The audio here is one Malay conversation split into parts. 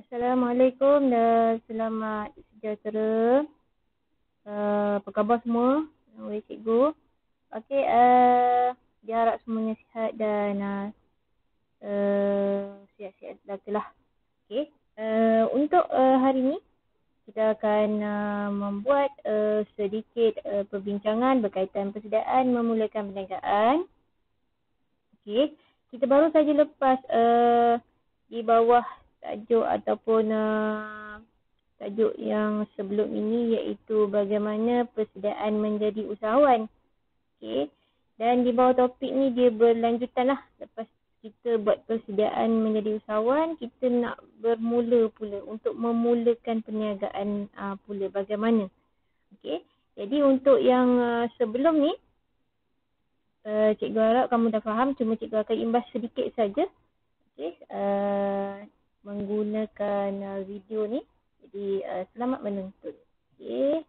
Assalamualaikum dan selamat sejahtera. Apa khabar semua? Baik cikgu. Okey, diharap semuanya sihat dan sihat-sihat lah. Okey. Untuk hari ini kita akan membuat sedikit perbincangan berkaitan persediaan memulakan perniagaan. Okey. Kita baru saja lepas di bawah tajuk ataupun tajuk yang sebelum ini iaitu bagaimana persediaan menjadi usahawan. Okey. Dan di bawah topik ni dia berlanjutan lah. Lepas kita buat persediaan menjadi usahawan, kita nak bermula pula untuk memulakan perniagaan pula bagaimana. Okey. Jadi untuk yang sebelum ni, cikgu harap kamu dah faham, cuma cikgu akan imbas sedikit saja. Okey. Menggunakan video ni. Jadi selamat menonton. Okey.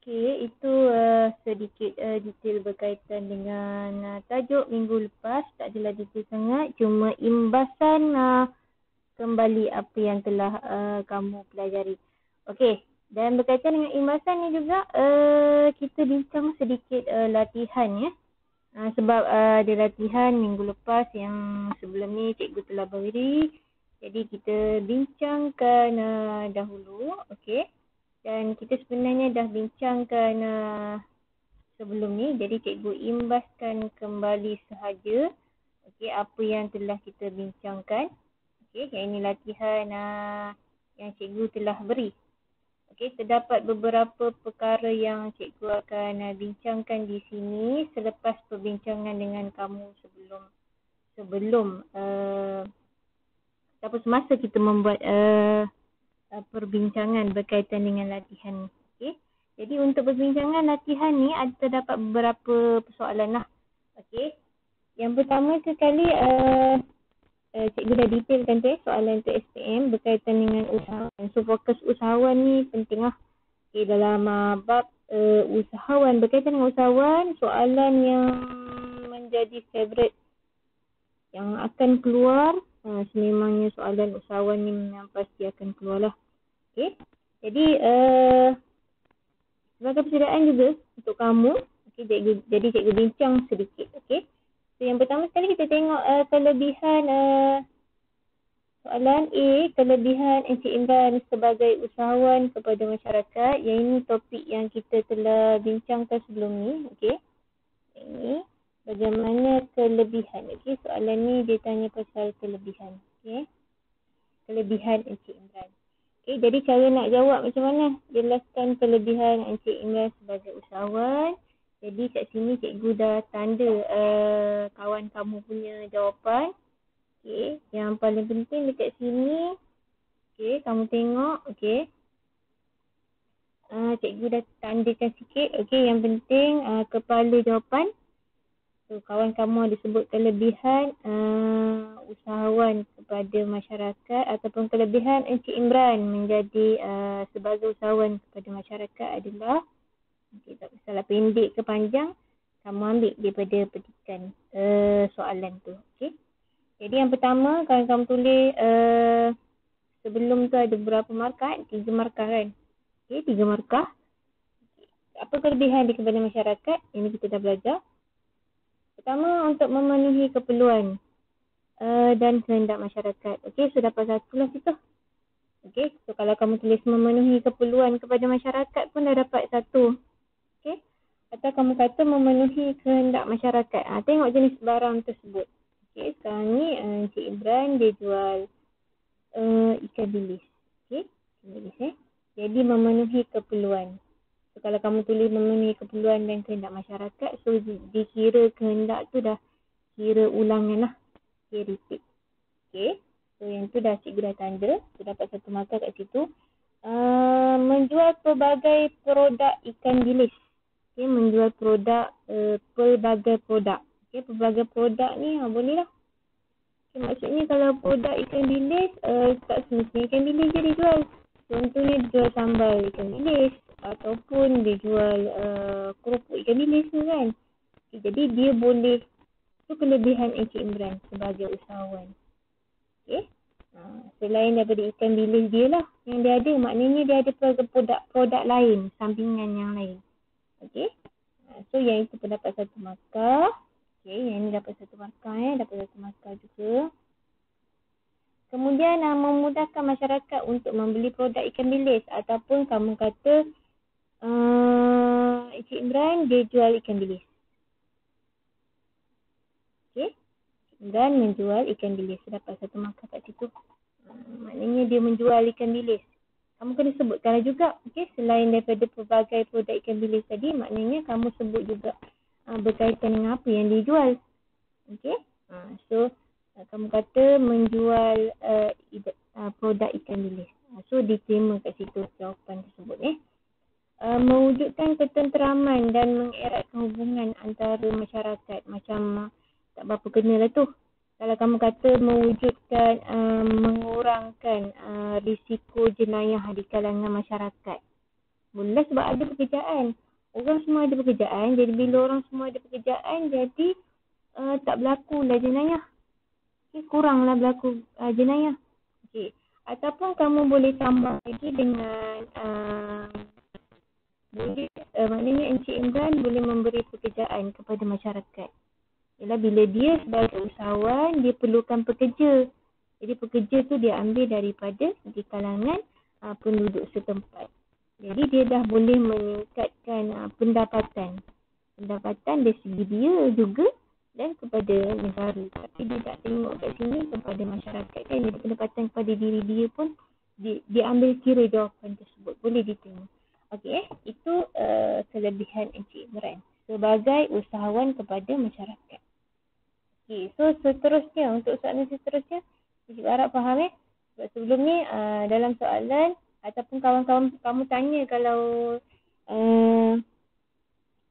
Okey, itu sedikit detail berkaitan dengan tajuk minggu lepas. Tak adalah detail sangat, cuma imbasan kembali apa yang telah kamu pelajari. Okey, dan berkaitan dengan imbasan ni juga kita bincang sedikit latihan ya. Sebab ada latihan minggu lepas yang sebelum ni cikgu telah beri. Jadi kita bincangkan dahulu, okey. Dan kita sebenarnya dah bincangkan sebelum ni. Jadi cikgu imbaskan kembali sahaja okey apa yang telah kita bincangkan. Okey, yang ini latihan yang cikgu telah beri. Okey, terdapat beberapa perkara yang cikgu akan bincangkan di sini selepas perbincangan dengan kamu sebelum semasa kita membuat perbincangan berkaitan dengan latihan ni. Okey. Jadi untuk perbincangan latihan ni ada terdapat beberapa persoalan lah. Okey. Yang pertama sekali cikgu dah detailkan tu soalan untuk SPM berkaitan dengan usahawan. So fokus usahawan ni penting lah. Okey, dalam bab usahawan, berkaitan dengan usahawan, soalan yang menjadi favourite yang akan keluar sememangnya soalan usahawan ni memang pasti akan keluar lah. Okey. Jadi sebagai persediaan juga untuk kamu, okey, jadi cikgu bincang sedikit, okey. So yang pertama sekali kita tengok kelebihan soalan A, kelebihan Encik Imran sebagai usahawan kepada masyarakat. Yang ini topik yang kita telah bincangkan sebelum ni, okey. Ini bagaimana kelebihan, okey. Soalan ni dia tanya pasal kelebihan, okey. Kelebihan Encik Imran. Okey, jadi cara nak jawab macam mana? Jelaskan kelebihan Encik Imran sebagai usahawan. Jadi kat sini cikgu dah tanda kawan kamu punya jawapan. Okey, yang paling penting dekat sini, okey, kamu tengok, okey. Cikgu dah tandakan sikit. Okey, yang penting kepala jawapan. So, kawan kamu ada sebut kelebihan usahawan kepada masyarakat ataupun kelebihan Encik Imran menjadi sebagai usahawan kepada masyarakat adalah, tak salah pendek ke panjang, kamu ambil daripada petikan soalan tu. Okay. Jadi yang pertama, kalau kamu tulis sebelum tu ada berapa markah? 3 markah kan? Okay, 3 markah. Apa kelebihan dia kepada masyarakat? Ini kita dah belajar. Pertama, untuk memenuhi keperluan dan kehendak masyarakat. Okey, so dapat 1 lah situ. Okey, so kalau kamu tulis memenuhi keperluan kepada masyarakat pun dah dapat 1. Okey, atau kamu kata memenuhi kehendak masyarakat. Tengok jenis barang tersebut. Okey, sekarang ni Encik Imran dia jual ikan bilis. Okey, ikan bilis Jadi memenuhi keperluan. So, kalau kamu tulis memenuhi keperluan dan kehendak masyarakat, so dikira kehendak tu dah kira ulangan lah. Okay, repeat. Okay, so yang tu dah cikgu dah tanda. So dapat 1 markah kat situ. Menjual pelbagai produk ikan bilis. Okay, menjual produk, pelbagai produk. Okay, pelbagai produk ni boleh lah. Okay, maksudnya kalau produk ikan bilis, tak semestinya ikan bilis je dijual. Contohnya dijual sambal ikan bilis ataupun dijual kerupuk ikan bilis tu kan. Okay, jadi dia boleh, itu kelebihan Encik Imran sebagai usahawan. Okay. Selain daripada ikan bilis dia lah yang dia ada, maknanya dia ada produk lain, sampingan yang lain. Okay. So yang itu pun dapat 1 markah. Okay, yang ini dapat 1 markah dapat 1 markah juga. Kemudian memudahkan masyarakat untuk membeli produk ikan bilis ataupun kamu kata Encik Imran dia jual ikan bilis. Okay. Dan menjual ikan bilis. Dapat 1 markah kat situ. Maknanya dia menjual ikan bilis. Kamu kena sebutkan juga. Okay. Selain daripada pelbagai produk ikan bilis tadi, maknanya kamu sebut juga berkaitan dengan apa yang dia jual. Okay. So, kamu kata menjual produk ikan bilis. So, diterima kat situ jawapan tersebut. Mewujudkan ketenteraman dan mengeratkan hubungan antara masyarakat. Macam tak berapa kena lah tu. Kalau kamu kata mewujudkan, mengurangkan risiko jenayah di kalangan masyarakat. Boleh sebab ada pekerjaan. Orang semua ada pekerjaan. Jadi bila orang semua ada pekerjaan, jadi tak berlaku lah jenayah. Okay, kuranglah berlaku jenayah. Okay. Ataupun kamu boleh tambah lagi dengan maknanya Encik Imran boleh memberi pekerjaan kepada masyarakat. Ialah bila dia sebagai usahawan, dia perlukan pekerja. Jadi pekerja tu dia ambil daripada di kalangan penduduk setempat. Jadi dia dah boleh meningkatkan pendapatan. Pendapatan dari segi dia juga dan kepada negara. Tapi dia tak tengok kat sini kepada masyarakat kan. Jadi pendapatan kepada diri dia pun dia ambil kira jawapan tersebut. Boleh diterima. Okey, itu kelebihan Encik Imran sebagai usahawan kepada masyarakat. Okey, so seterusnya, untuk soalan seterusnya, Cikgu harap faham Sebab sebelum ni dalam soalan ataupun kawan-kawan kamu tanya kalau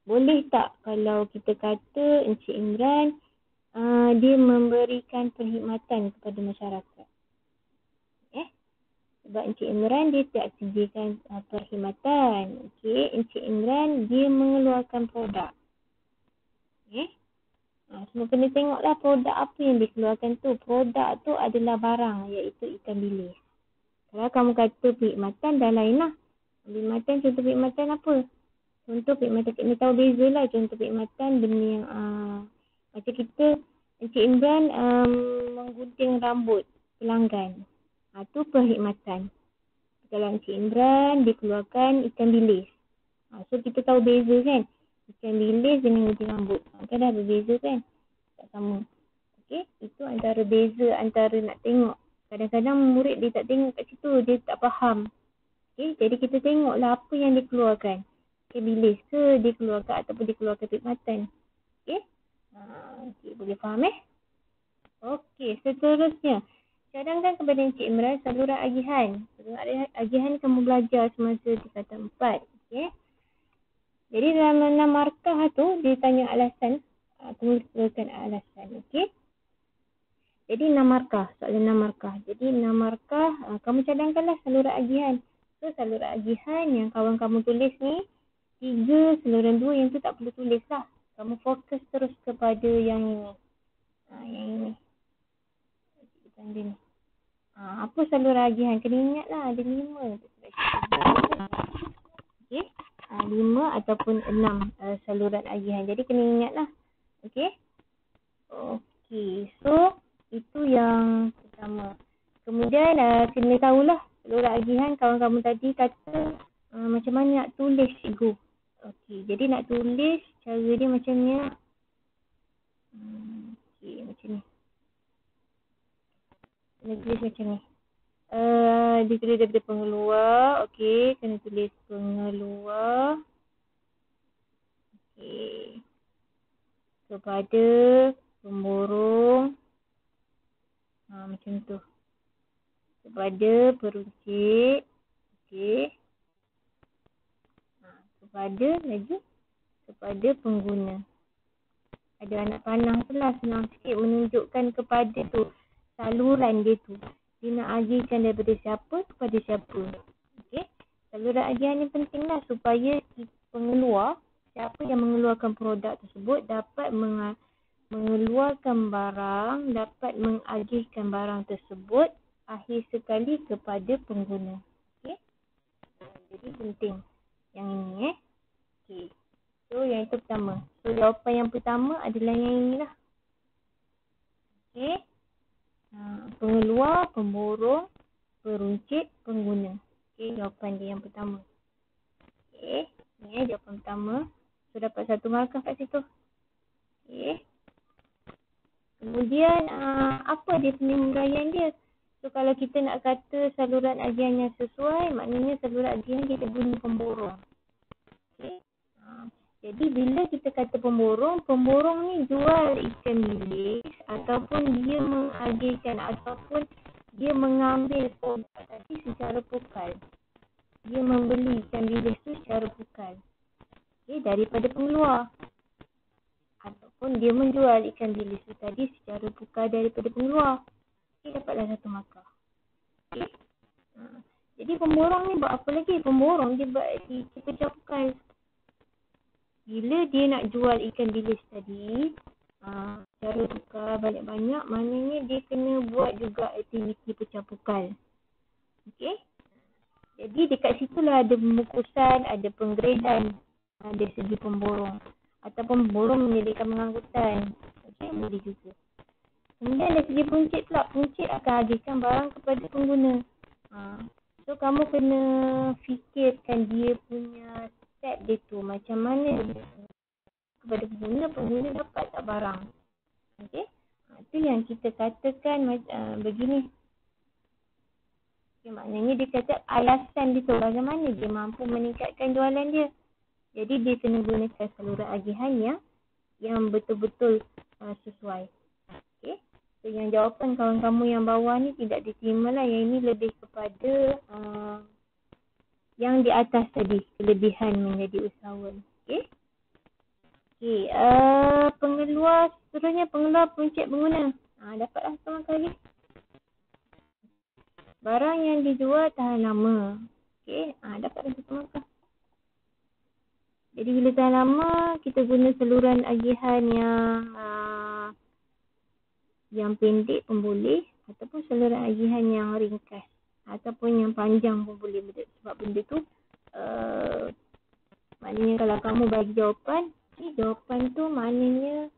boleh tak kalau kita kata Encik Imran dia memberikan perkhidmatan kepada masyarakat. Sebab Encik Imran dia tak sediakan perkhidmatan. Okey, Encik Imran dia mengeluarkan produk. Semua kena tengoklah produk apa yang dikeluarkan tu. Produk tu adalah barang iaitu ikan bilis. Kalau kamu kata perkhidmatan dah lain lah. Perkhidmatan, contoh perkhidmatan apa? Contoh perkhidmatan, kita tahu beza lah. Contoh perkhidmatan benda yang macam kita, Encik Imran menggunting rambut pelanggan. Itu perkhidmatan. Kalau Encik Imran dia keluarkan ikan bilis. So kita tahu beza kan. Ikan bilis dengan gunting rambut. Kan dah berbeza kan. Tak sama. Okey. Itu antara beza antara nak tengok. Kadang-kadang murid dia tak tengok kat situ. Dia tak faham. Okey. Jadi kita tengoklah apa yang dia keluarkan. Ikan bilis ke dia keluarkan ataupun dia keluarkan perkhidmatan. Okey. Okay, boleh faham Okey. Seterusnya. Cadangkan kepada Encik Imran saluran agihan. Saluran agihan kamu belajar semasa tingkatan 4. Okay. Jadi dalam 6 markah tu, dia tanya alasan Kemukakan alasan. Okey. Jadi 6 markah. Soalan 6 markah. Jadi 6 markah, kamu cadangkanlah saluran agihan. So saluran agihan yang kawan kamu tulis ni, 3 saluran 2 yang tu tak perlu tulis lah. Kamu fokus terus kepada yang ini. Yang ini. Tanda ni. Apa saluran agihan? Kena ingat lah. Ada 5. Okey. 5 ataupun 6 saluran agihan. Jadi kena ingat lah. Okey. Okey. So, itu yang pertama. Kemudian kena tahulah saluran agihan kawan kamu tadi kata macam mana nak tulis cikgu. Okey. Jadi nak tulis cara dia macam ni. Okey. Macam ni. Kena tulis macam ni. Ditulis daripada pengeluar. Okey, kena tulis pengeluar. Okey. Kepada pemborong. Macam tu. Kepada peruncit. Okey. Kepada lagi. Kepada pengguna. Ada anak panah tu lah, senang sikit menunjukkan kepada tu. Saluran dia tu. Dia nak agihkan daripada siapa kepada siapa. Okey. Saluran agihan ni penting lah supaya pengeluar, siapa yang mengeluarkan produk tersebut dapat mengeluarkan barang, dapat mengagihkan barang tersebut akhir sekali kepada pengguna. Okey. Jadi penting yang ini Okey. So yang itu pertama. So jawapan yang pertama adalah yang inilah. Okey. Pengeluar, pemborong, peruncit, pengguna. Okey, jawapan dia yang pertama. Okey, ni jawapan pertama. So dapat 1 markah kat situ. Okey. Kemudian apa dia punya huraian dia? So kalau kita nak kata saluran agihan yang sesuai, maknanya saluran agihan kita guna pemborong. Okey. Jadi bila kita kata pemborong ni jual ikan bilis ataupun dia mengagihkan ataupun dia mengambil produk tadi secara pukal. Dia membeli ikan bilis tu secara pukal. Okay, daripada pengeluar. Ataupun dia menjual ikan bilis tu tadi secara pukal daripada pengeluar. Okay, dapatlah 1 markah. Okay. Jadi pemborong ni buat apa lagi? Pemborong dia buat dia pecah pukal. Bila dia nak jual ikan bilis tadi, cara tukar banyak-banyak, maknanya dia kena buat juga aktiviti pecah pukal. Okey? Jadi dekat situlah ada pemukusan, ada penggradan dari segi pemborong. Ataupun pemborong menyediakan pengangkutan. Okey, boleh juga. Kemudian dari segi peruncit pula, peruncit akan agihkan barang kepada pengguna. So kamu kena fikirkan dia punya step dia tu macam mana dia kepada pengguna dapat tak barang. Okey. Itu yang kita katakan begini. Okay, maknanya dia kata alasan dia tu macam mana dia mampu meningkatkan jualan dia. Jadi dia kena gunakan saluran agihan yang betul-betul sesuai. Okey. So yang jawapan kawan kamu yang bawah ni tidak diterima lah. Yang ini lebih kepada yang di atas tadi, kelebihan menjadi usahawan. Okey. Okey, pengeluar seterusnya pengeluar peruncit pengguna. Dapatlah 1 markah lagi. Barang yang dijual tahan lama. Okey, dapatlah 1 markah. Jadi bila tahan lama, kita guna saluran agihan yang pendek pun boleh ataupun saluran agihan yang ringkas. Ataupun yang panjang pun boleh. Sebab benda tu maknanya kalau kamu bagi jawapan, jawapan tu maknanya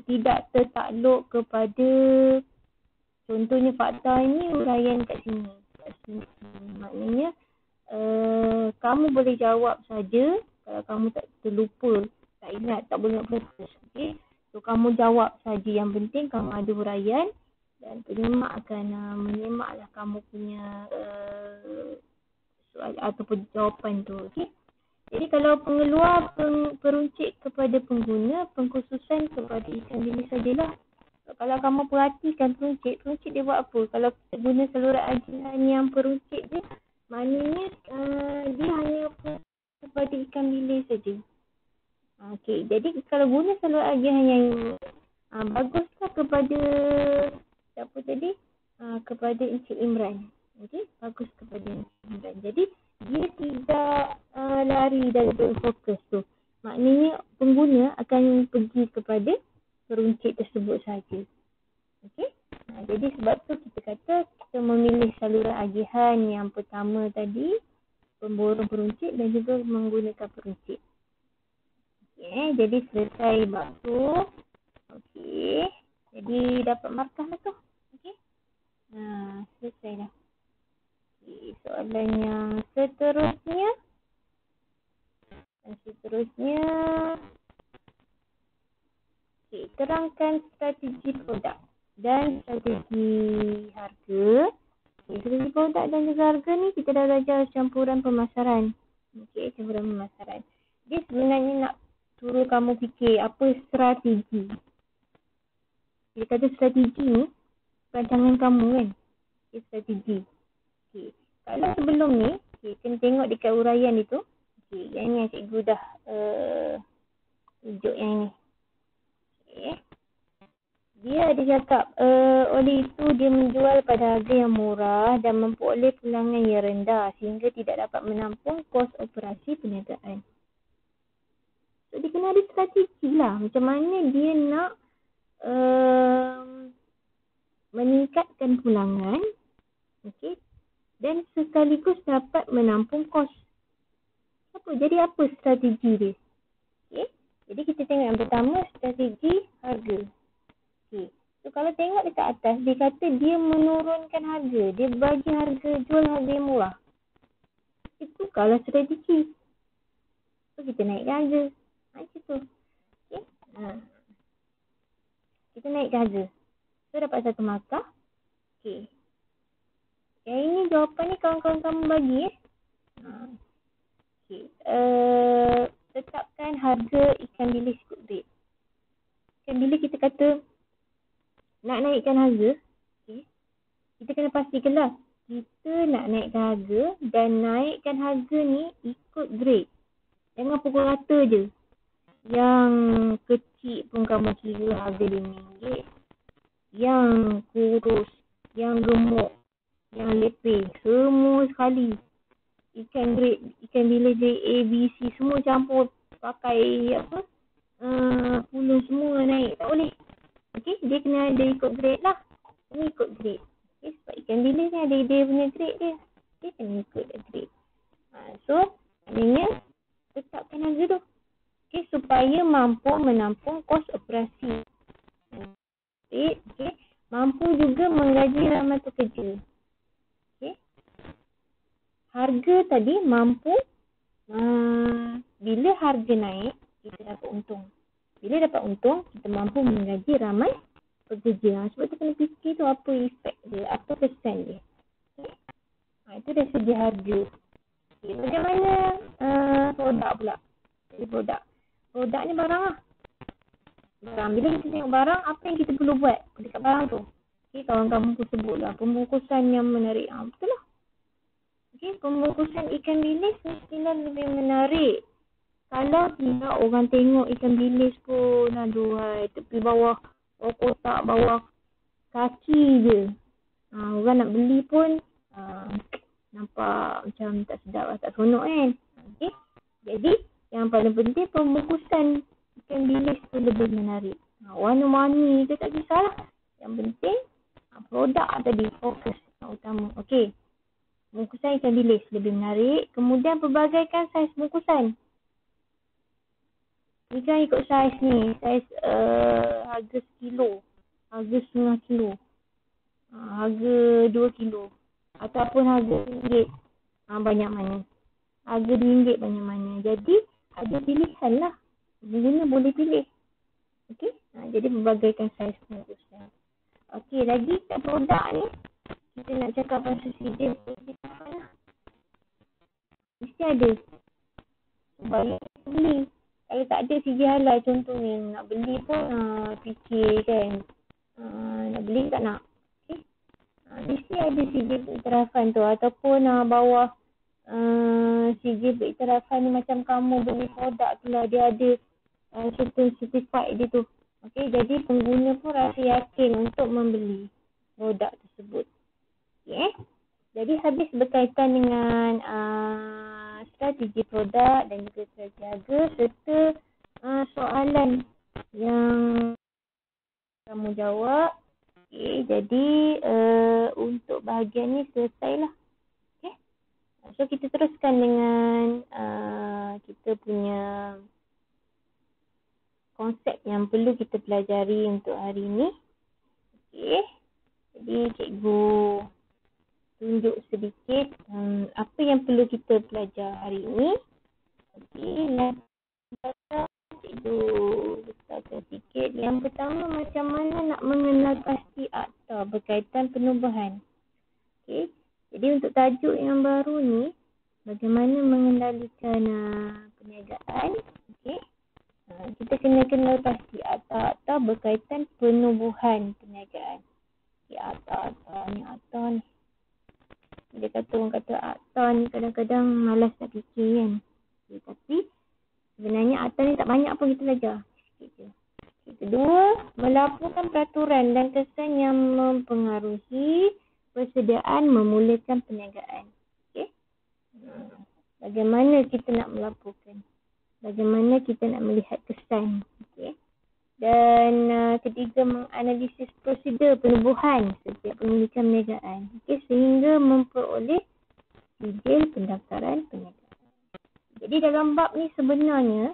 tidak tertakluk kepada, contohnya fakta ini uraian kat sini. Maknanya kamu boleh jawab saja kalau kamu tak terlupa, tak ingat, tak boleh nak fokus. Okay? So kamu jawab saja, yang penting kamu ada huraian. Dan penyemak akan menyemaklah kamu punya soal ataupun jawapan tu. Okay? Jadi kalau pengeluar peruncit kepada pengguna, pengkhususan kepada ikan bilis sajalah. Kalau kamu perhatikan peruncit dia buat apa? Kalau kita guna saluran agihan yang peruncit dia, maknanya dia hanya kepada ikan bilis saja. Okey, jadi kalau guna saluran agihan yang baguslah kepada siapa tadi? Kepada Encik Imran. Okey, bagus kepada Encik Imran. Jadi dia tidak lari dari fokus tu. Maknanya pengguna akan pergi kepada peruncit tersebut saja. Okey. Jadi sebab tu kita kata kita memilih saluran agihan yang pertama tadi, pemborong peruncit dan juga menggunakan peruncit. Okey, jadi selesai bab tu. Okey. Jadi dapat markah lah tu. Okey. Selesai dah. Okay, soalan yang seterusnya. Okay, terangkan strategi produk dan strategi harga. Okay, strategi produk dan juga harga ni kita dah belajar campuran pemasaran. Okay, campuran pemasaran. Dia sebenarnya nak suruh kamu fikir apa strategi. Dia kata strategi ni rancangan kamu kan. Okay, strategi. Okay. Kalau sebelum ni, kena tengok dekat uraian itu. Okay, yang ni yang cikgu dah tunjuk yang ni. Okay. Dia ada cakap, oleh itu dia menjual pada harga yang murah dan memperoleh pulangan yang rendah sehingga tidak dapat menampung kos operasi perniagaan. So, dia kena ada strategi lah. Macam mana dia nak meningkatkan pulangan. Okay. Dan sekaligus dapat menampung kos. Jadi apa strategi dia? Okay. Jadi kita tengok yang pertama, strategi harga. Okay. So kalau tengok dekat atas, dia kata dia menurunkan harga. Dia bagi harga, jual harga yang murah. Itu kalau strategi. So kita naikkan harga. Macam tu. Okay. Kita naikkan harga. So dapat satu markah. Okay. Yang ini jawapan ni kawan-kawan kamu bagi Okay. Tetapkan harga ikan bilis ikut grade. Kan bila kita kata nak naikkan harga, okay, kita kena pastikanlah kita nak naikkan harga dan naikkan harga ni ikut grade. Jangan pukul rata je. Yang kecil pun kamu kira harga RM5. Yang kurus, yang gemuk, yang lepeh, semua sekali. Ikan bilis grade A, B, C semua campur pakai pulung semua naik. Tak boleh. Okey, dia kena ada ikut grade lah. Kena ikut grade. Okey, sebab ikan bilis ni ada dia punya grade dia. Dia kena ikut grade. So, maknanya tetapkan harga tu. Okey, supaya mampu menampung kos operasi. Okey, mampu juga menggaji ramai pekerja. Harga tadi mampu, bila harga naik, kita dapat untung. Bila dapat untung, kita mampu menggaji ramai pekerja. Sebab tu kena fikir tu apa efek dia, apa kesan dia. Okay. Itu dari segi harga. Okay. Macam mana produk pula? Jadi produk ni barang lah. Barang. Bila kita tengok barang, apa yang kita perlu buat dekat barang tu? Okay, kawan-kawan pun sebutlah pembungkusan yang menarik. Betul lah. Okay, pembungkusan ikan bilis mestilah lebih menarik. Kalau tidak orang tengok ikan bilis pun, aduhai, tepi bawah kotak, bawah kaki je. Orang nak beli pun nampak macam tak sedap lah, tak seronok kan. Okay. Jadi, yang paling penting pembungkusan ikan bilis tu lebih menarik. Warna-warni tu tak kisahlah. Yang penting, produk tadi fokus yang utama. Okay. Bungkusan ikan bilis lebih menarik. Kemudian pelbagaikan saiz bungkusan. Ni kan ikut saiz ni. Saiz harga sekilo. Harga setengah kilo. Harga 2 kilo. Ataupun harga RM1. Banyak mana. Harga RM2 banyak mana. Jadi ada pilihan lah. Pengguna boleh pilih. Okey. Jadi pelbagaikan saiz bungkusan. Okey, lagi kat produk ni. Kita nak cakap pasal sijil percetakan lah. Mesti ada. Baik beli. Kalau tak ada sijil halal contohnya, nak beli pun fikir kan. Nak beli tak nak. Okay. Mesti ada sijil beriktirafan tu. Ataupun bawah sijil beriktirafan ni macam kamu beli produk tu lah. Dia ada certified dia tu. Okey, jadi pengguna pun rasa yakin untuk membeli produk tersebut. Okey. Jadi habis berkaitan dengan strategi produk dan juga strategi harga serta soalan yang kamu jawab. Okey, jadi untuk bahagian ni selesailah. Okey. So kita teruskan dengan kita punya konsep yang perlu kita pelajari untuk hari ini. Okey. Jadi cikgu tunjuk sedikit apa yang perlu kita belajar hari ini. Okey, yang pertama cikgu besarkan sikit. Yang pertama, macam mana nak mengenal pasti akta berkaitan penubuhan. Okey, jadi untuk tajuk yang baru ni, bagaimana mengendalikan perniagaan. Okey, kita kena kenal pasti akta-akta berkaitan penubuhan perniagaan. Okey, akta ni. Dia kata orang kata akta ni kadang-kadang malas nak fikir kan. Okay, tapi sebenarnya akta ni tak banyak pun kita belajar. Sikit je. Okay, kedua, melaporkan peraturan dan kesan yang mempengaruhi persediaan memulakan perniagaan. Okay. Bagaimana kita nak melaporkan? Bagaimana kita nak melihat kesan? Okay. Dan ketiga, menganalisis prosedur penubuhan setiap pemilikan perniagaan. Okay, sehingga memperoleh sijil pendaftaran perniagaan. Jadi dalam bab ni sebenarnya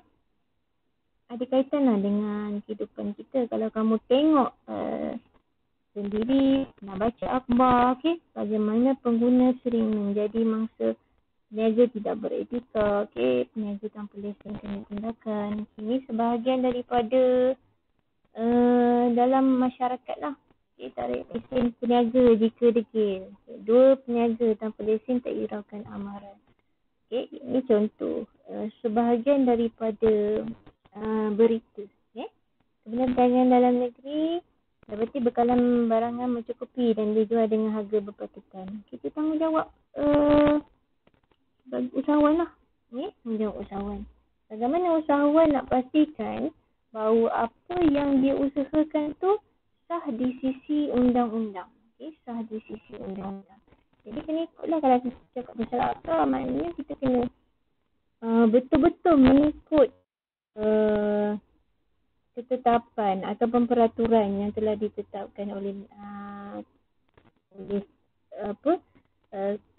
ada kaitan dengan kehidupan kita. Kalau kamu tengok sendiri, nak baca akhbar, okay, bagaimana pengguna sering menjadi mangsa peniaga tidak beretika, okay, peniaga tanpa lesen kena tindakan. Ini sebahagian daripada dalam masyarakat lah. Okay, tarik lesen peniaga jika degil. Okay, 2 peniaga tanpa lesen tak hiraukan amaran. Okay, ini contoh sebahagian daripada berita. Okay. Kemudian perdagangan dalam negeri berarti bekalan barangan mencukupi dan dijual dengan harga berpatutan. Kita tanggungjawab usahawan lah. Okay, tanggungjawab usahawan. Bagaimana usahawan nak pastikan bahawa apa yang dia usahakan tu sah di sisi undang-undang. Okay, sah di sisi undang-undang. Jadi kena ikutlah kalau kita cakap pasal akta, maknanya kita kena betul-betul mengikut ketetapan ataupun peraturan yang telah ditetapkan oleh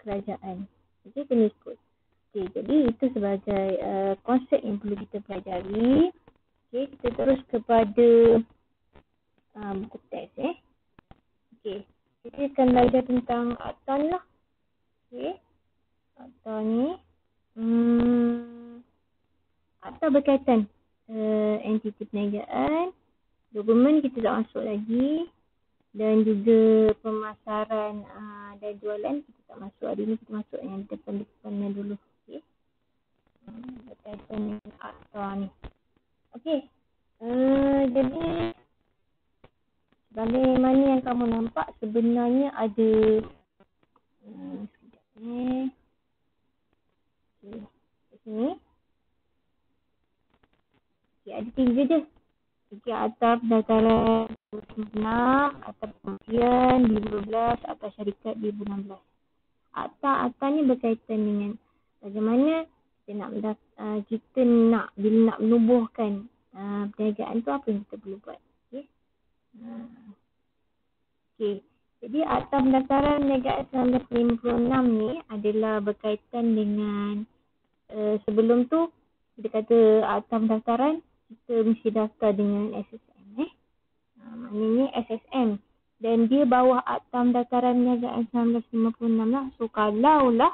kerajaan. Okey, kena ikut. Okey, jadi itu sebagai konsep yang perlu kita pelajari. Okey, kita terus kepada buku teks. Okey, kita akan belajar tentang akta ni lah. Okey, akta ni akta berkaitan entiti perniagaan, dokumen kita tak masuk lagi, dan juga pemasaran dan jualan kita tak masuk. Hari ni kita masuk yang depan-depannya dulu. Okey, berkaitan dengan akta ni. Okey, jadi bagaimana yang kamu nampak sebenarnya ada sekejap ni. Okey, kat sini. Okey, ada 3 je. Okey, akta pendaftaran 2006, akta pengusian 2012, akta syarikat 2016. Akta-akta ni berkaitan dengan bagaimana kita nak bila nak menubuhkan perniagaan tu, apa yang kita perlu buat. Okey. Okey. Jadi akta pendaftaran perniagaan 1956 ni adalah berkaitan dengan sebelum tu kita kata akta pendaftaran kita mesti daftar dengan SSM. Maknanya SSM. Dan dia bawah akta pendaftaran perniagaan 1956 lah. So kalau lah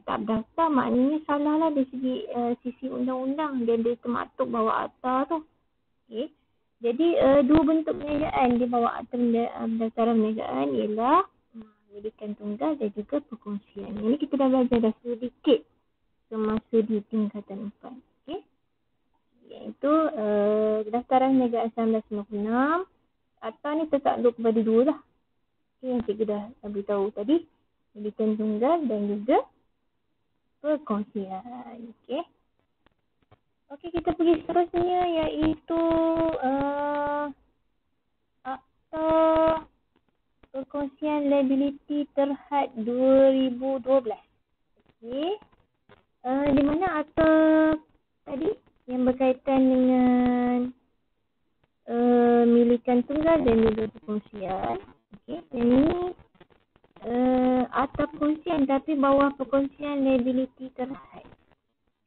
tak daftar, maknanya salah lah dari sisi undang-undang. Dan dia termaktub bawah akta tu. Okay. Jadi 2 bentuk perniagaan di bawah akta pendaftaran perniagaan ialah milikan tunggal dan juga perkongsian. Ini kita dah belajar dah sedikit semasa di tingkatan 4. Okay. Iaitu pendaftaran perniagaan 1956. Akta ni tertakluk kepada 2 lah. Okay, yang cikgu dah beritahu tadi. Milikan tunggal dan juga perkongsian. Okay. Okey, kita pergi seterusnya iaitu akta perkongsian liability terhad 2012. Okey. Di mana akta tadi yang berkaitan dengan milikan tunggal dan juga perkongsian. Okey, yang ini akta perkongsian tapi bawah perkongsian liability terhad.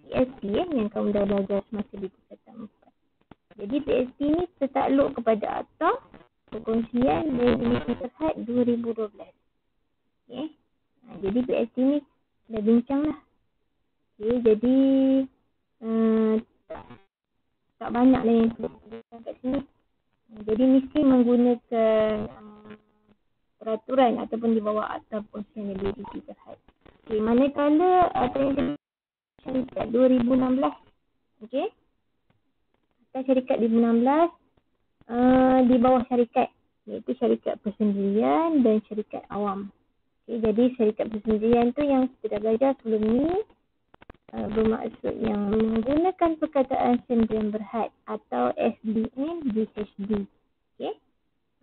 PSP yang kamu dah belajar semasa di tingkatan 4. Jadi PSP ni tertakluk kepada akta perkongsian liability terhad 2012. Okey. Jadi PSP ni dah bincang lah. Okey, jadi tak banyak lah yang sebutkan kat sini. Jadi mesti menggunakan peraturan ataupun di bawah akta perkongsian liability terhad. Okey, manakala akta yang syarikat 2016. Okey. Akta syarikat 2016 di bawah syarikat, iaitu syarikat persendirian dan syarikat awam. Okey, jadi syarikat persendirian tu yang kita dah belajar sebelum ni bermaksud yang menggunakan perkataan sendirian berhad atau SDN BHD. Okey.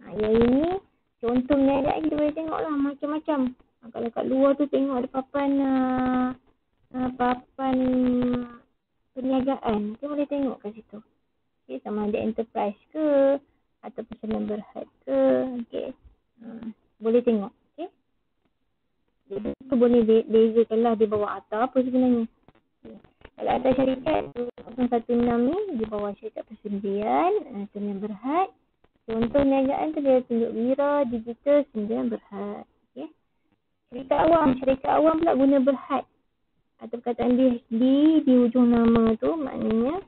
Yang ini contoh perniagaan kita boleh tengok lah macam-macam. Kalau kat luar tu tengok ada papan perniagaan, kita boleh tengok kat situ. Okay, sama ada enterprise ke atau persendirian berhad ke. Okay. Boleh tengok. Okay. Jadi itu boleh bezakanlah di bawah akta apa sebenarnya. Okay. Kalau akta syarikat 016 ni di bawah syarikat persendirian, persendirian berhad. Contoh perniagaan tu dia tunjuk wira, digital, persendirian berhad. Okay. Syarikat awam pula guna berhad atau perkataan di ujung nama tu, maknanya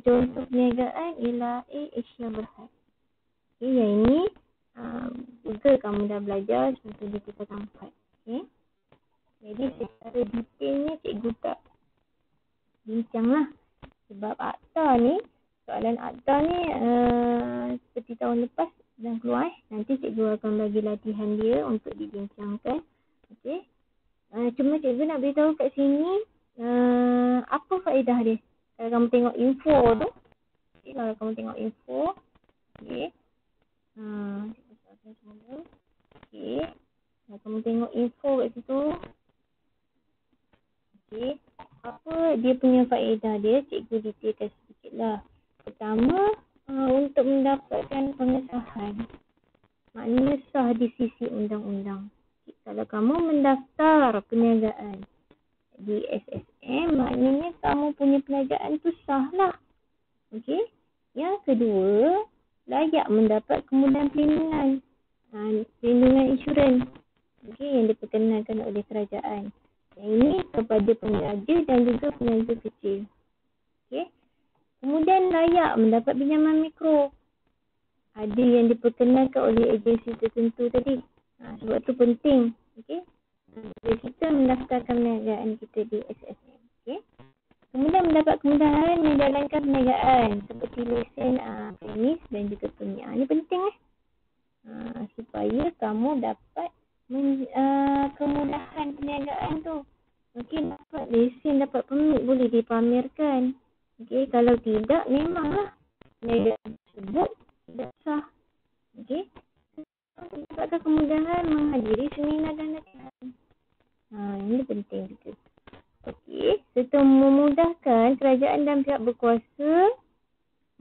contoh perniagaan ialah Asia Berhad. Okay, yang ini juga kamu dah belajar semasa di tingkatan 4. Okay. Jadi secara detailnya cikgu tak bincang lah. Sebab akta ni, soalan akta ni seperti tahun lepas dah keluar. Nanti cikgu akan bagi latihan dia untuk dibincangkan. Okay. Cuma cikgu nak beritahu kat sini apa faedah dia. Kalau kamu tengok info tu, okay, kalau kamu tengok info, okay. Okay. Kalau kamu tengok info kat situ, okay. Apa dia punya faedah dia, cikgu detailkan sedikit lah. Pertama, untuk mendapatkan pengesahan. Maknanya sah di sisi undang-undang. Kalau kamu mendaftar perniagaan di SSM, maknanya kamu punya perniagaan tu sah lah. Okey. Yang kedua, layak mendapat kemudahan perlindungan. Perlindungan insurans. Okey, yang diperkenalkan oleh kerajaan. Yang ini kepada peniaga dan juga peniaga kecil. Okey. Kemudian layak mendapat pinjaman mikro. Ada yang diperkenalkan oleh agensi tertentu tadi. Sebab tu penting. Okey. Jadi kita mendaftarkan perniagaan kita di SSM. Okey. Kemudian mendapat kemudahan menjalankan perniagaan seperti lesen premis dan juga permit. Ini penting supaya kamu dapat kemudahan perniagaan tu. Okey, dapat lesen, dapat permit boleh dipamerkan. Okey, kalau tidak memanglah perniagaan tersebut tidak sah. Okey. Dapatkan kemudahan menghadiri seminar dan latihan. Ini penting juga. Okey, serta memudahkan kerajaan dan pihak berkuasa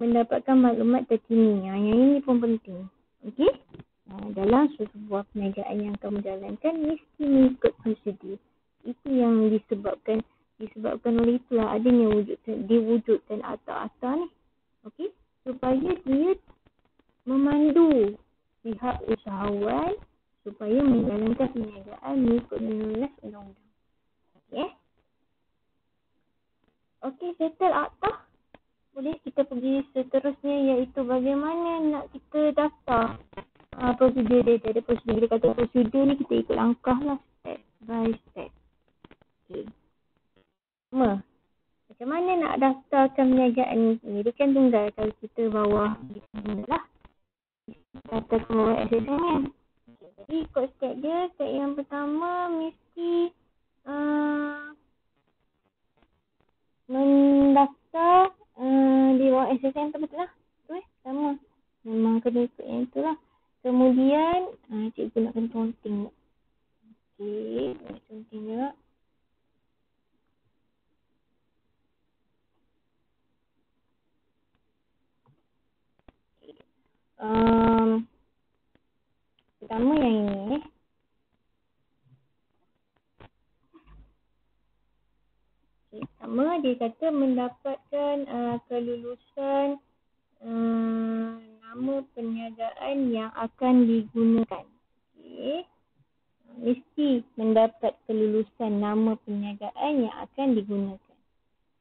mendapatkan maklumat terkini. Yang ini pun penting. Okey. Dalam sebuah perniagaan yang kamu jalankan mesti mengikut prosedur. Itu yang disebabkan oleh itulah adanya diwujudkan akta-akta ni. Okey, supaya dia memandu pihak usahawan supaya menjalankan perniagaan mengikut menulis undang-undang. Okey. Okey, settle akta. Boleh kita pergi seterusnya iaitu bagaimana nak kita daftar. Prosedur dia ada prosedur. Dia kata prosedur ni kita ikut langkah lah, step by step. Okey. Macam mana nak daftarkan perniagaan ni? Dia kan tunggal kalau kita bawah lah. Daftar ke bawah SSM kan. Jadi ikut step dia, step yang pertama mesti mendaftar Pertama yang ini. Pertama dia kata mendapatkan kelulusan nama perniagaan yang akan digunakan. Okey. Mesti mendapat kelulusan nama perniagaan yang akan digunakan.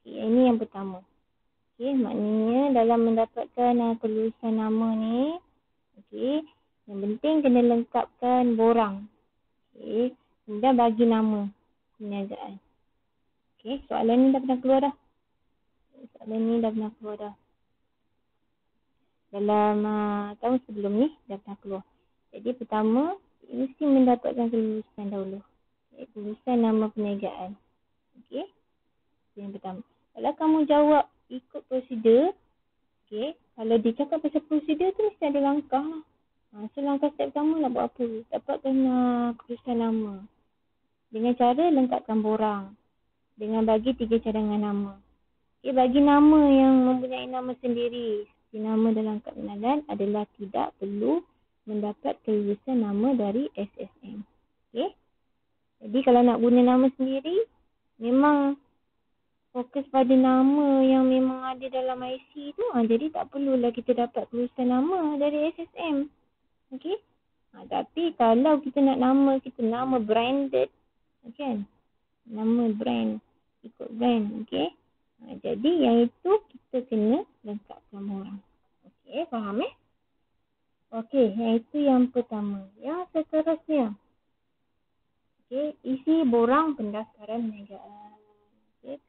Okey, ini yang pertama. Okey, maknanya dalam mendapatkan kelulusan nama ni, okey, yang penting kena lengkapkan borang. Okey, kemudian bagi nama perniagaan. Okey, soalan ni dah pernah keluar dah. Dalam tahun sebelum ni dah pernah keluar. Jadi pertama, mesti mendapatkan kelulusan dahulu. Kelulusan nama perniagaan. Okey, yang pertama. Kalau kamu jawab ikut prosedur, okey, kalau dia cakap pasal prosedur tu mesti ada langkah lah. So langkah step pertama nak buat apa? Dapatkan kelulusan nama. Dengan cara lengkapkan borang. Dengan bagi 3 cadangan nama. Okey, bagi nama yang mempunyai nama sendiri. Nama dalam kad pengenalan adalah tidak perlu mendapat kelulusan nama dari SSM. Okey. Jadi kalau nak guna nama sendiri, memang fokus pada nama yang memang ada dalam IC tu. Jadi tak perlulah kita dapat kelulusan nama dari SSM. Okey. Tapi kalau kita nak nama kita nama branded, kan? Nama brand, ikut brand, okey. Jadi yang itu kita kena lengkapkan borang. Okey, faham Okey, yang itu yang pertama. Yang seterusnya. Okey, isi borang pendaftaran perniagaan. Okey.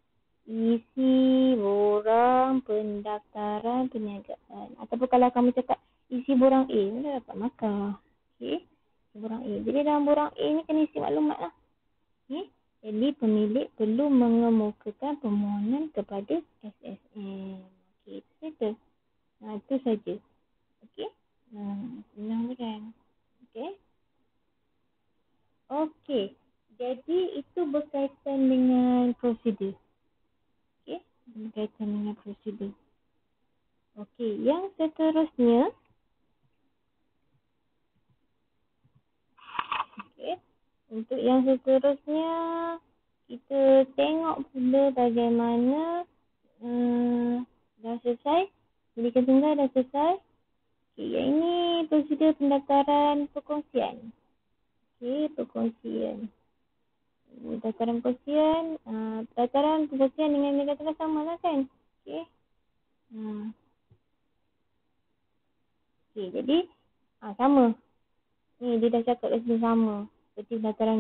Isi borang pendaftaran perniagaan. Ataupun kalau kamu cakap isi borang A, dah dapat markah. Okey. Borang A. Jadi dalam borang A ni kena isi maklumat lah. Okey. Jadi pemilik perlu mengemukakan permohonan kepada SSM. Okey, itu saja. Itu saja. Okey. Senang je kan? Okey. Okey. Jadi itu berkaitan dengan prosedur. Okey. Berkaitan dengan prosedur. Okey. Yang seterusnya. Okey. Untuk yang seterusnya, kita tengok pula bagaimana dah selesai. Pendidikan tunggal dah selesai. Okay, yang ini prosedur pendaftaran perkongsian. Okey, perkongsian. Pendaftaran perkongsian dengan mereka telah sama lah kan? Okey. Okey, jadi sama. Ni dia dah cakap kat sini sama. Seperti pendaftaran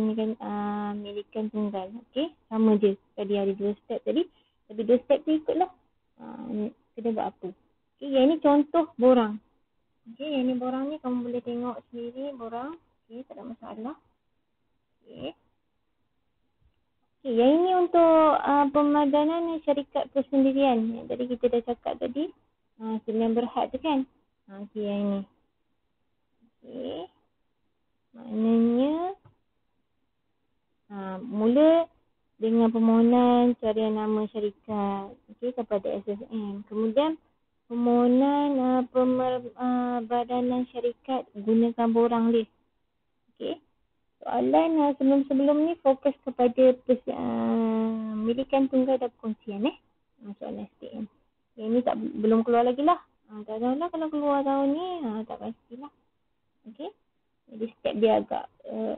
milikan tunggal. Okey, sama je. Tadi ada 2 step tadi. Tapi 2 step tu ikutlah. Kita buat apa. Okey, yang ini contoh borang. Okey, yang ni borang ni kamu boleh tengok sendiri borang. Okey, tak ada masalah. Okey. Okey, yang ini untuk pemadanan syarikat persendirian. Jadi kita dah cakap tadi. Sebenarnya berhad tu kan. Okey, yang ini. Okey. Maknanya mula dengan permohonan carian nama syarikat kepada SSM. Kemudian permohonan pemadanan syarikat gunakan borang list. Okey. Soalan sebelum-sebelum ni fokus kepada milikan tunggal dan perkongsian soalan STM. Yang ni belum keluar lagi lah. Tak tahu lah kalau keluar tahun ni, tak pastilah. Okey. Jadi step dia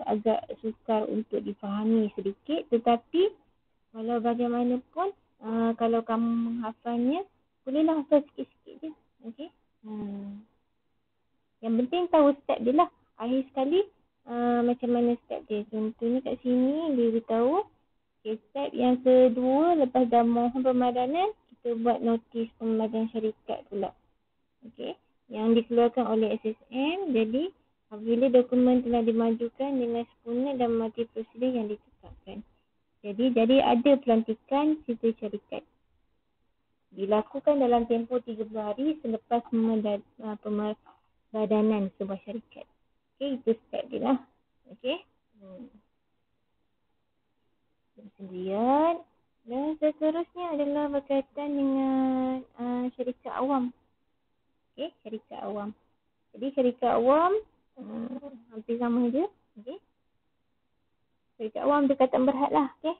agak sukar untuk difahami sedikit. Tetapi walau bagaimanapun, kalau kamu menghafalnya, bolehlah hafal sikit-sikit je. Okey. Yang penting tahu step dia lah. Akhir sekali, macam mana step dia. Contohnya kat sini, dia beritahu. Okay, step yang kedua, lepas dah mohon pemadanan, kita buat notis pemadanan syarikat pula. Okey. Yang dikeluarkan oleh SSM. Jadi, apabila dokumen telah dimajukan dengan sempurna dan mematuhi prosedur yang ditetapkan. Jadi ada pelantikan cerita syarikat. Dilakukan dalam tempoh 30 hari selepas pemadanan sebuah syarikat. Okey, itu step dia lah. Okey. Kemudian, dan seterusnya adalah berkaitan dengan syarikat awam. Okey, syarikat awam. Jadi syarikat awam hampir sama je. Okey. Syarikat awam perkataan berhad lah. Okey.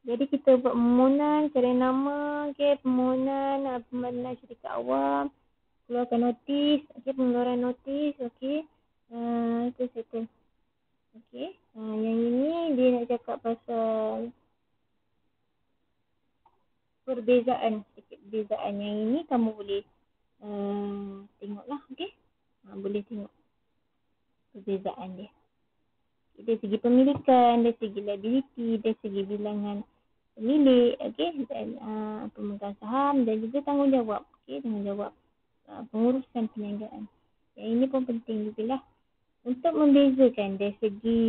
Jadi kita buat permohonan, cari nama, okey, permohonan pembangunan syarikat awam, keluarkan notis, okey, pengeluaran notis, okey. Itu settle. Okey. Yang ini dia nak cakap pasal perbezaan, sedikit perbezaan. Yang ini kamu boleh tengoklah, okey. Boleh tengok perbezaan dia. Dari segi pemilikan, dari segi liability, dari segi bilangan pemilik, okey, dan pemegang saham dan juga tanggungjawab, okey, tanggungjawab pengurusan perniagaan. Yang ini pun penting juga lah untuk membezakan dari segi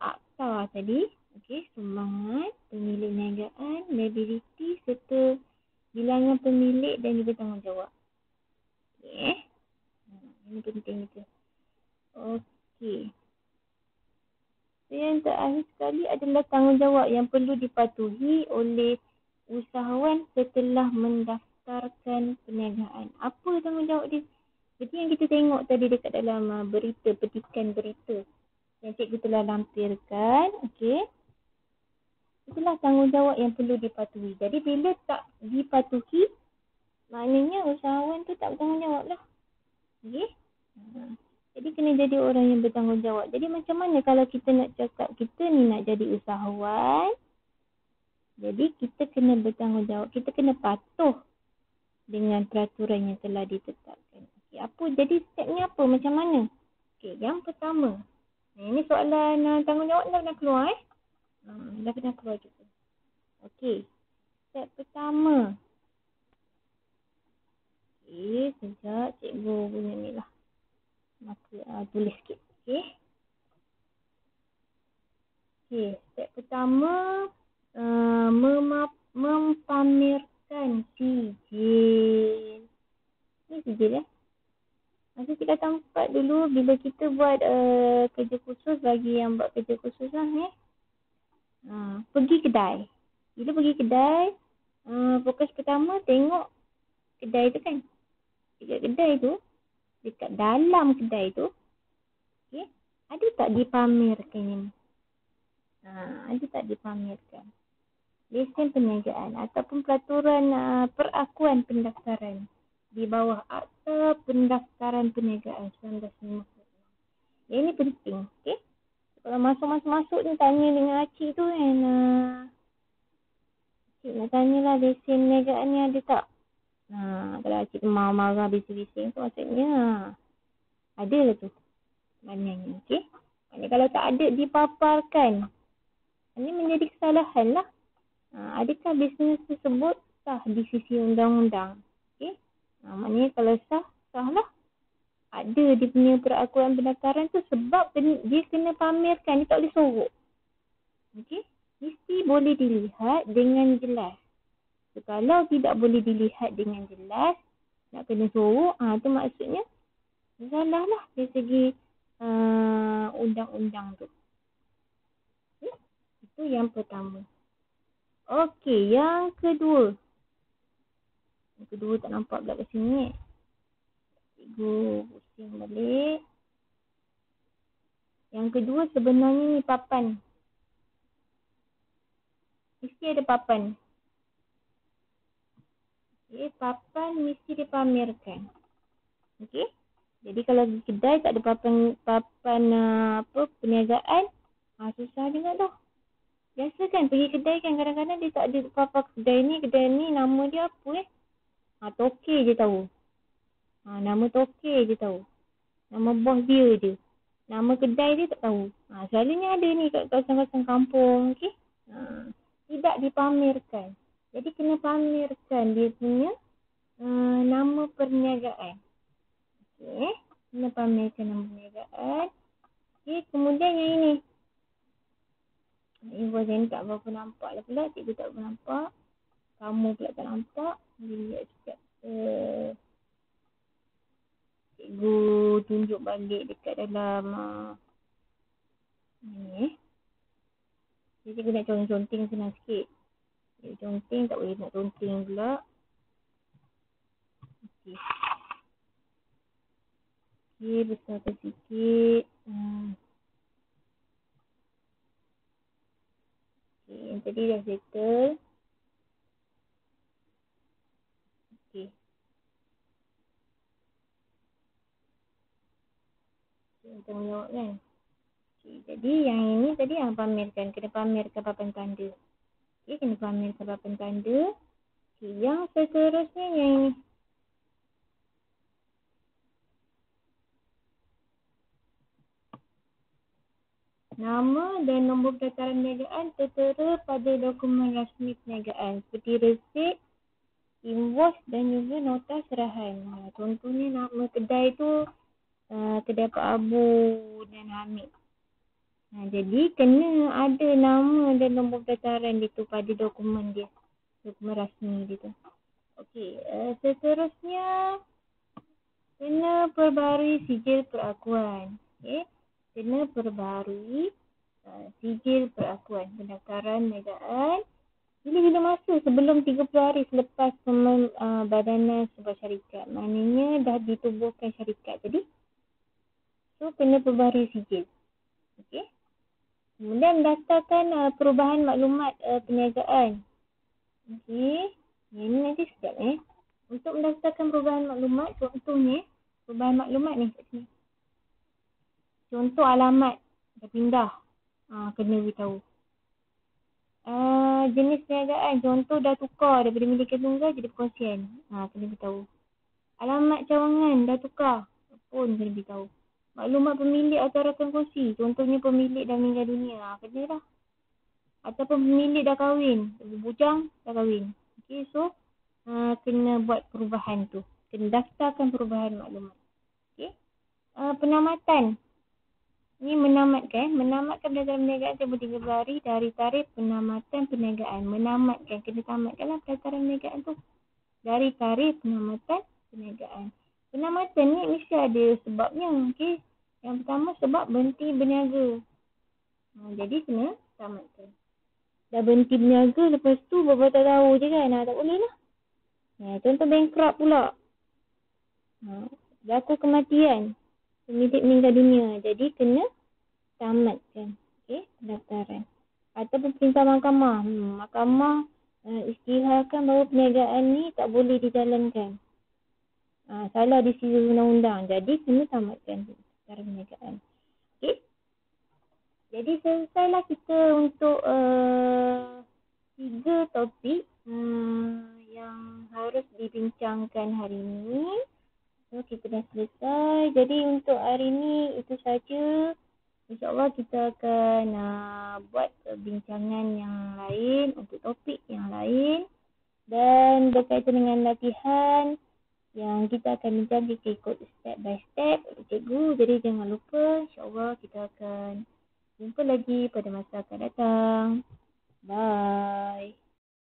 akta tadi, okey, sumbangan, pemilik perniagaan, liability serta bilangan pemilik dan juga tanggungjawab. Okey. Ini penting juga. Okey. Yang terakhir sekali adalah tanggungjawab yang perlu dipatuhi oleh usahawan setelah mendaftarkan perniagaan. Apa tanggungjawab dia? Seperti yang kita tengok tadi dekat dalam berita, petikan berita yang cikgu telah lampirkan. Okey. Itulah tanggungjawab yang perlu dipatuhi. Jadi bila tak dipatuhi, maknanya usahawan tu tak bertanggungjawab lah. Okey. Jadi kena jadi orang yang bertanggungjawab. Jadi macam mana kalau kita nak cakap kita ni nak jadi usahawan, jadi kita kena bertanggungjawab. Kita kena patuh dengan peraturan yang telah ditetapkan. Okay, apa? Jadi stepnya apa? Macam mana? Okay, yang pertama. Ini soalan tanggungjawab dah pernah keluar dah pernah keluar juga. Okay. Step pertama. Okay, sekejap cikgu punya ni lah. Maka tulis sikit. Okay. Okay, step pertama mempamerkan sijil. Ni sijil Masa kita tempat dulu bila kita buat kerja khusus, bagi yang buat kerja khusus lah pergi kedai. Bila pergi kedai, fokus pertama tengok kedai tu kan. Dekat kedai tu, dekat dalam kedai tu, okay, ada tak dipamerkan ini? Ada tak dipamerkan? Lesen perniagaan ataupun peraturan perakuan pendaftaran di bawah Akta Pendaftaran Perniagaan 1950. Yang ini penting, okey? Kalau masuk ni tanya dengan Acik tu kan, Acik nak tanyalah lesen perniagaan ni ada tak? Kalau Acik marah-marah bising-bising tu maksudnya ada lah tu. Maknanya, okey? Maknanya kalau tak ada dipaparkan, ini menjadi kesalahan lah. Adakah bisnes tersebut sah di sisi undang-undang? Okey. Maknanya kalau sah lah. Ada dia punya perakuan pendaftaran tu sebab dia kena pamerkan, dia tak boleh sorok. Okey. Mesti boleh dilihat dengan jelas. So, kalau tidak boleh dilihat dengan jelas, nak kena sorok, tu maksudnya salah lah dari segi undang-undang tu. Okay? Itu yang pertama. Okey, yang kedua. Yang kedua tak nampak pula kat sini. Cikgu pusing balik. Yang kedua sebenarnya ni papan. Mesti ada papan. Okey, papan mesti dipamerkan. Okey. Jadi kalau di kedai tak ada papan perniagaan, susah juga dah. Biasa kan pergi kedai kan kadang-kadang dia tak ada papan kedai ni nama dia apa Tokey je tahu. Nama Tokey je tahu. Nama bos dia je. Nama kedai dia tak tahu. Selalunya ada ni kat kawasan-kawasan kampung. Okay? Tidak dipamerkan. Jadi kena pamerkan dia punya nama perniagaan. Okay? Kena pamerkan nama perniagaan. Okay? Kemudian yang ini. Invoice yang ni tak berapa nampak lah pula. Cikgu tak berapa nampak. Kamu pula tak nampak. Lihat sekejap. Cikgu tunjuk balik dekat dalam ni. Jadi cikgu nak conteng senang sikit. Cikgu conteng tak boleh nak conteng pula. Okay. Okey, besarkan sikit. Okey, yang tadi dah settle. Okey. Kita menjawab kan. Okay, jadi yang ini tadi yang pamerkan. Kena pamerkan papan tanda. Okay, kena pamerkan papan tanda. Okay, yang seterusnya yang ini. Nama dan nombor pendaftaran perniagaan tertera pada dokumen rasmi perniagaan seperti resit, invoice dan juga nota serahan. Contohnya nama kedai tu kedai Pak Abu dan Hamid. Jadi kena ada nama dan nombor pendaftaran dia tu pada dokumen dia. Dokumen rasmi dia tu. Okey, seterusnya kena perbarui sijil perakuan. Okey, kena perbarui sijil perakuan pendaftaran perniagaan bila masa sebelum 30 hari selepas badanan sebuah syarikat. Maknanya dah ditubuhkan syarikat tadi. So, kena perbarui sijil. Okey. Kemudian daftarkan perubahan maklumat perniagaan. Okey. Yang ni nanti sekejap Untuk mendaftarkan perubahan maklumat, contohnya perubahan maklumat ni kat sini. Contoh alamat dah pindah. Kena beritahu. Jenis perniagaan, contoh dah tukar daripada milikan tunggal jadi perkongsian. Kena beritahu. Alamat cawangan dah tukar pun kena beritahu. Maklumat pemilik atau rakan kongsi, contohnya pemilik dah meninggal dunia. Kena dah. Ataupun pemilik dah kahwin, bujang dah kahwin. Okay, so kena buat perubahan tu. Kena daftarkan perubahan maklumat. Okay. Penamatan. Ini menamatkan pendaftaran perniagaan tempoh 30 hari dari tarikh penamatan perniagaan. Menamatkan, kena tamatkanlah pendaftaran perniagaan tu. Dari tarikh penamatan perniagaan. Penamatan ni mesti ada sebabnya. Okay. Yang pertama sebab berhenti berniaga. Jadi kena tamatkan. Dah berhenti berniaga lepas tu berapa tak tahu je kan. Tak boleh lah. Contoh bankrupt pula. Berlaku kematian. Pemilik meninggal dunia. Jadi kena tamatkan. Okay, pendaftaran. Ataupun perintah mahkamah. Mahkamah isytiharkan bahawa perniagaan ni tak boleh dijalankan. Salah di sisi undang-undang. Jadi kena tamatkan pendaftaran perniagaan. Okay. Jadi selesailah kita untuk 3 topik yang harus dibincangkan hari ini. So, kita dah selesai. Jadi untuk hari ini itu saja. InsyaAllah kita akan buat bincangan yang lain untuk topik yang lain. Dan berkaitan dengan latihan yang kita akan bincang, kita ikut step by step cikgu. Jadi jangan lupa, insyaAllah kita akan jumpa lagi pada masa akan datang. Bye.